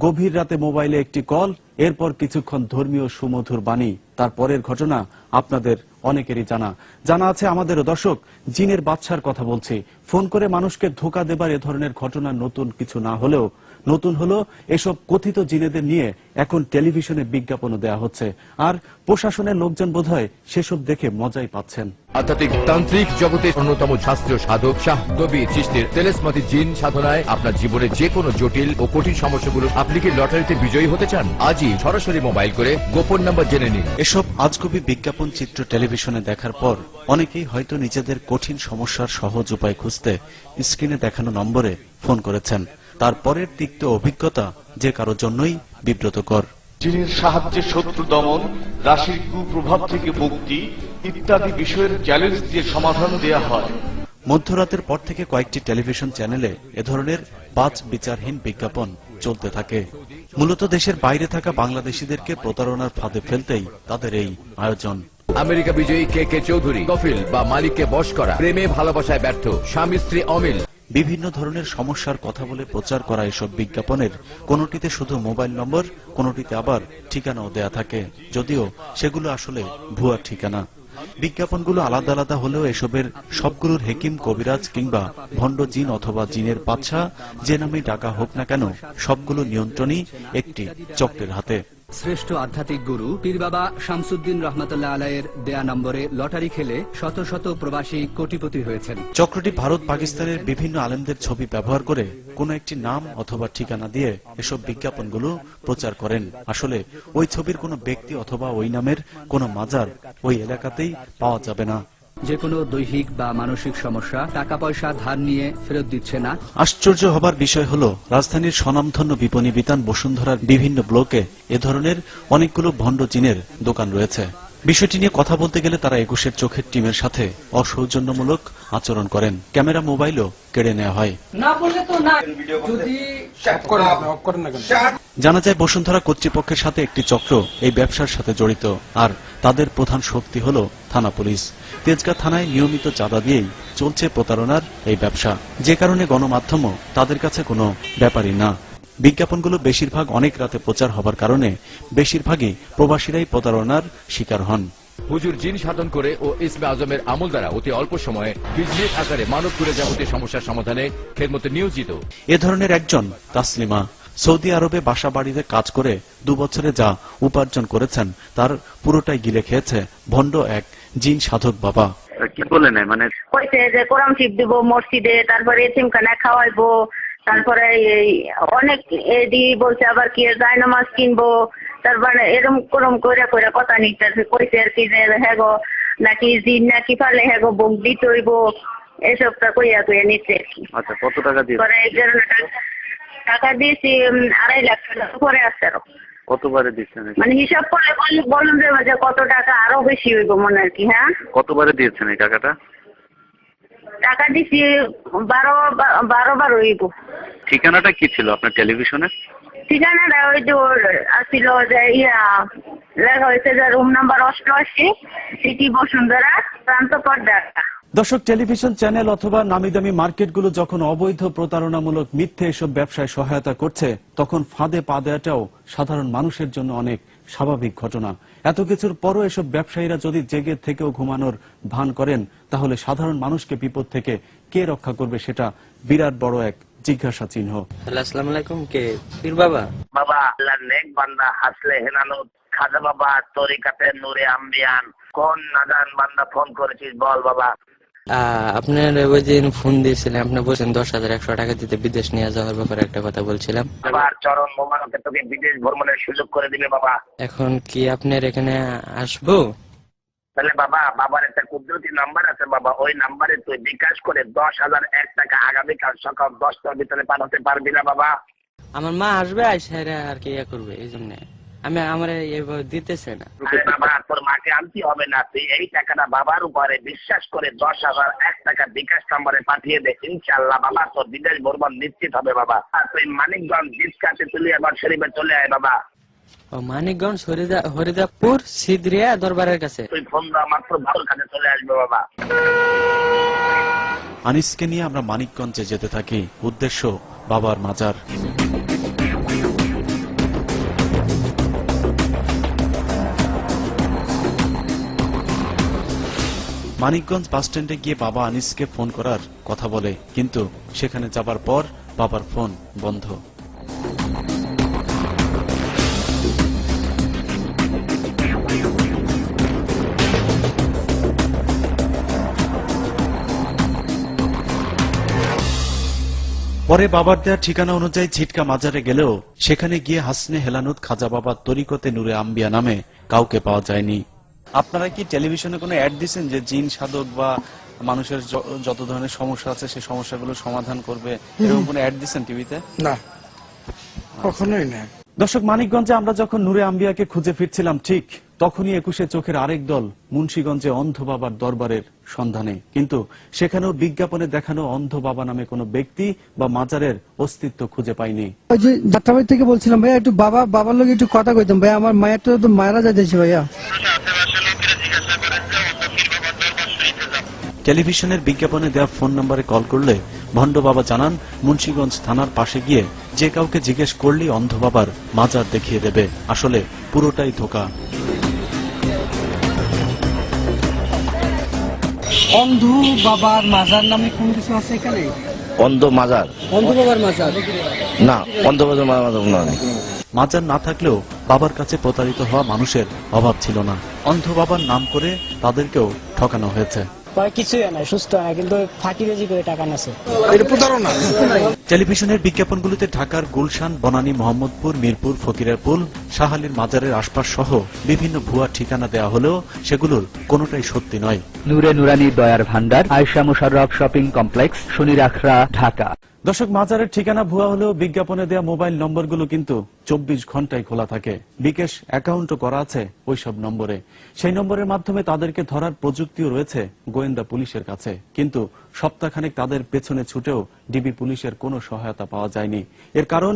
গভীর রাতে মোবাইলে একটি কল, এরপর কিছুক্ষণ ধর্মীয় সুমধুর বাণী। তারপরের ঘটনা আপনাদের অনেকেরই জানা আছে আমাদেরও। দর্শক, জিনের বাদশার কথা বলছি। ফোন করে মানুষকে ধোঁকা দেবার এ ধরনের ঘটনা নতুন কিছু না হলেও নতুন হলো এসব কথিত জিনেদের নিয়ে এখন টেলিভিশনে বিজ্ঞাপনও দেয়া হচ্ছে, আর প্রশাসনের লোকজন বোধহয় সেসব দেখে মজাই পাচ্ছেন। আধ্যাত্মিক তান্ত্রিক জগতের অন্যতম শাস্ত্রীয় সাধক শাহ কবির চিশতির তেলেসমাতি জিন সাধনায় আপনার জীবনের যে কোনো জটিল ও কঠিন সমস্যাগুলো। আপনি কি লটারিতে বিজয়ী হতে চান? আজই সরাসরি মোবাইল করে গোপন নাম্বার জেনে নিন। এসব আজগুবি বিজ্ঞাপন চিত্র টেলিভিশনে দেখার পর অনেকেই হয়তো নিজেদের কঠিন সমস্যার সহজ উপায় খুঁজতে স্ক্রিনে দেখানো নম্বরে ফোন করেছেন। তারপরের তিক্ত অভিজ্ঞতা যে কারোর জন্যই বিব্রতকর। জিনের সাহায্যে শত্রু দমন, রাশির কুপ্রভাব থেকে মুক্তি ইত্যাদি বিষয়ের চ্যালেঞ্জ দিয়ে সমাধান দেয়া হয়। মধ্যরাতের পর থেকে কয়েকটি টেলিভিশন চ্যানেলে এ ধরনের বাছ বিচারহীন বিজ্ঞাপন চলতে থাকে। মূলত দেশের বাইরে থাকা বাংলাদেশিদেরকে প্রতারণার ফাঁদে ফেলতেই তাদের এই আয়োজন। আমেরিকা বিজয়ী কে চৌধুরী, কফিল বা মালিককে বশ করা, প্রেমে ভালোবাসায় ব্যর্থ, স্বামী স্ত্রী অমিল, বিভিন্ন ধরনের সমস্যার কথা বলে প্রচার করা এসব বিজ্ঞাপনের কোনটিতে শুধু মোবাইল নম্বর, কোনটিতে আবার ঠিকানাও দেয়া থাকে, যদিও সেগুলো আসলে ভুয়া ঠিকানা। বিজ্ঞাপনগুলো আলাদা আলাদা হলেও এসবের সবগুলোর হেকিম, কবিরাজ কিংবা ভণ্ড জিন অথবা জিনের বাদশা যে নামে ডাকা হোক না কেন, সবগুলো নিয়ন্ত্রণই একটি চক্রের হাতে। শ্রেষ্ঠ আধ্যাত্মিক গুরু পীর বাবা শামসুদ্দিন রহমতুল্লাহ আলাইয়ের দেয়া নম্বরে লটারি খেলে শত শত প্রবাসী কোটিপতি হয়েছেন। চক্রটি ভারত, পাকিস্তানের বিভিন্ন আলেমদের ছবি ব্যবহার করে কোনো একটি নাম অথবা ঠিকানা দিয়ে এসব বিজ্ঞাপনগুলো প্রচার করেন। আসলে ওই ছবির কোনো ব্যক্তি অথবা ওই নামের কোনো মাজার ওই এলাকাতেই পাওয়া যাবে না। যে কোনো দৈহিক বা মানসিক সমস্যা, টাকা পয়সা ধার নিয়ে ফেরত দিচ্ছে না। আশ্চর্য হবার বিষয় হলো, রাজধানীর স্বনামধন্য বিপণী বিতান বসুন্ধরার বিভিন্ন ব্লকে এ ধরনের অনেকগুলো ভণ্ড জিনের দোকান রয়েছে। বিষয়টি নিয়ে কথা বলতে গেলে তারা ২১-এর চোখের টিমের সাথে অসৌজন্যমূলক আচরণ করেন। ক্যামেরা, মোবাইলও কেড়ে নেওয়া হয়। জানা যায় বসুন্ধরা কর্তৃপক্ষের সাথে একটি চক্র এই ব্যবসার সাথে জড়িত, আর তাদের প্রধান শক্তি হল থানা পুলিশ। তেজগাঁ থানায় নিয়মিত চাঁদা দিয়েই চলছে প্রতারণার এই ব্যবসা, যে কারণে গণমাধ্যমও তাদের কাছে কোনো ব্যাপারই না। বিজ্ঞাপনগুলো বেশিরভাগ অনেক রাতে প্রচার হবার কারণে বেশিরভাগই প্রবাসীরাই প্রতারণার শিকার হন। হুজুর জিন সাধন করে ও ইসমে আজমের আমল দ্বারা অতি অল্প সময়ে বিজনেস আকারে মানব করে যাবতীয় সমস্যার সমাধানে খেদমতে নিয়োজিত এ ধরনের একজন তাসলিমা সৌদি আরবে বাসা বাড়িতে কাজ করে 2 বছরে যা উপার্জন করেছেন তার পুরোটাই গিলে খেয়েছে ভণ্ড এক জিন সাধক বাবা। কি বলে নেয় মানে কইছে যে কোরআন শিব দিব মসজিদে, তারপরে এতিমখানা খাওয়াইবো, তারপরে অনেক এদি বলছে আবার কি জায়নামাজ কিনবো, তারপরে এরকম করম করে করে কথা নিতেছে। কইছে আর কি যে হ্যাঁ গো নাকি জিন নাকি পালে হ্যাঁ গো বুক দিতে হইব, এসবটা কইয়া কইয়া নিচ্ছে আর কি। আচ্ছা, কত টাকা দিয়ে? টাকা দিয়েছি 2.5 লাখ টাকা পরে আছে আরো। কতবারে দিচ্ছেন? মানে হিসাব করলে বলুন যে কত টাকা আরো বেশি হইব মনে আর কি। হ্যাঁ, কতবারে দিয়েছেন এই টাকাটা? টাকা দিছি 12 বার হইব। ঠিকানাটা কি ছিল আপনার টেলিভিশনে? ঠিকানাটা ওই যে আসছিল যে লেখা হয়েছে যে রুম নাম্বার 88, সিটি বসুন্ধরা, প্রান্তপর ঢাকা। দর্শক, টেলিভিশন চ্যানেল অথবা নামিদামি মার্কেটগুলো যখন অবৈধ প্রতারণামূলক মিথ্যে এসব ব্যবসায় সহায়তা করছে, তখন ফাঁদে পা দেওয়াটাও সাধারণ মানুষের জন্য অনেক স্বাভাবিক ঘটনা। এত কিছুর পরও এসব ব্যবসায়ীরা যদি জেগে থেকেও ঘুমানোর ভান করেন, তাহলে সাধারণ মানুষকে বিপদ থেকে কে রক্ষা করবে, সেটা বিরাট বড় এক জিজ্ঞাসা চিহ্ন। আসসালামু আলাইকুম, কে পীর বাবা? বাবা আল্লাহর নেক বান্দা হাসলে হেনানত খাজা বাবা তরিকাতে নূরে আম্বিয়ান। কোন নাদান বান্দা ফোন করেছিস বল বাবা? আপনার ওই দিন ফোন দিয়েছিলেন, আপনি বলছেন 10,100 টাকা দিতে বিদেশ নিয়ে যাওয়ার ব্যাপারে একটা কথা বলছিলাম। বাবার চরণ মোবারকে তোকে বিদেশ ভ্রমণের সুযোগ করে দিবে বাবা। এখন কি আপনার এখানে আসবো? তাহলে বাবা, বাবার একটা কুদরতি নাম্বার আছে বাবা, ওই নাম্বারে তুই বিকাশ করে 10,001 টাকা আগামীকাল সকাল 10টার ভিতরে পাঠাতে পারবি না বাবা? আমার মা আসবে, আইসা আর কি ইয়া করবে, এই জন্য আমি আমার এভাবে দিতেছে না। বাবা, তোর মাকে আনতে হবে না, তুই এই টাকাটা বাবার উপরে বিশ্বাস করে 10,001 টাকা বিকাশ নাম্বারে পাঠিয়ে দে। ইনশাআল্লাহ বাবা তোর বিদেশ ভ্রমণ নিশ্চিত হবে বাবা। আর তুই মানিকগঞ্জ জিসকাতে তুলি আবার শরীফে চলে আয় বাবা। ও মানিকগঞ্জ হরিদাপুর সিদ্রিয়া দরবারের কাছে। তুই ফোন দাও মাত্র বাবার কাছে চলে আসবে বাবা। আনিসকে নিয়ে আমরা মানিকগঞ্জে যেতে থাকি, উদ্দেশ্য বাবার মাজার। মানিকগঞ্জ বাস স্ট্যান্ডে গিয়ে বাবা আনিসকে ফোন করার কথা বলে, কিন্তু সেখানে যাবার পর বাবার ফোন বন্ধ। পরে বাবার দেয়া ঠিকানা অনুযায়ী ছিটকা মাজারে গেলেও সেখানে গিয়ে হাসনে হেলানুত খাজা বাবার তরিকতে নূরে আম্বিয়া নামে কাউকে পাওয়া যায়নি। আপনারা কি টেলিভিশনে কোনো অ্যাড দিচ্ছেন যে জিন সাধক বা মানুষের যত ধরনের সমস্যা আছে সেই সমস্যাগুলো সমাধান করবে, এরকম কোনো অ্যাড দিচ্ছেন টিভিতে? না, কখনোই না। দর্শক, মানিকগঞ্জে আমরা যখন নূরে আম্বিয়াকে খুঁজে ফিরছিলাম ঠিক তখনই 21 চোখের আরেক দল মুন্সিগঞ্জে অন্ধ বাবার দরবারের সন্ধানে, কিন্তু সেখানেও বিজ্ঞাপনে দেখানো অন্ধ বাবা নামে কোনো ব্যক্তি বা মাজারের অস্তিত্ব খুঁজে পাইনি। ওই যে যাত্রাবাড়ি থেকে বলছিলাম ভাইয়া, একটু বাবার লোক একটু কথা কইতাম ভাইয়া, আমার মায়ের তো মায়েরা যাইতেছে ভাইয়া। টেলিভিশনের বিজ্ঞাপনে দেওয়া ফোন নম্বরে কল করলে ভণ্ড বাবা জানান মুন্সিগঞ্জ থানার পাশে গিয়ে যে কাউকে জিজ্ঞেস করলেই অন্ধ বাবার মাজার দেখিয়ে দেবে। আসলে পুরোটাই ধোঁকা। অন্ধ বাবার মাজার নামে কোন কিছু আছে এখানে? অন্ধ মাজার, অন্ধ বাবার মাজার না, অন্ধ মাজার নয়। মাজার না থাকলেও বাবার কাছে প্রতারিত হওয়া মানুষের অভাব ছিল না। অন্ধ বাবার নাম করে তাদেরকেও ঠকানো হয়েছে। কিছুই নাই, সুস্থ না, কিন্তু ফাঁকিবাজি করে টাকা নেছে। টেলিভিশনের বিজ্ঞাপনগুলোতে ঢাকার গুলশান, বনানী, মোহাম্মদপুর, মিরপুর, ফকিরেরপুল, শাহালির মাজারের আশপাশ সহ বিভিন্ন ভুয়া ঠিকানা দেওয়া হলেও সেগুলোর কোনোটাই সত্যি নয়। নূরে নুরানি দয়ার ভান্ডার, আয়েশা মুশাররফ শপিং কমপ্লেক্স, শনিরাখড়া, ঢাকা। দর্শক, মাজারের ঠিকানা ভুয়া হলেও বিজ্ঞাপনে দেওয়া মোবাইল নম্বরগুলো কিন্তু 24 ঘন্টায় খোলা থাকে। বিকাশ অ্যাকাউন্টও করা আছে ওইসব নম্বরে। সেই নম্বরের মাধ্যমে তাদেরকে ধরার প্রযুক্তিও রয়েছে গোয়েন্দা পুলিশের কাছে, কিন্তু সপ্তাহখানেক তাদের পেছনে ছুটেও ডিবি পুলিশের কোনো সহায়তা পাওয়া যায়নি। এর কারণ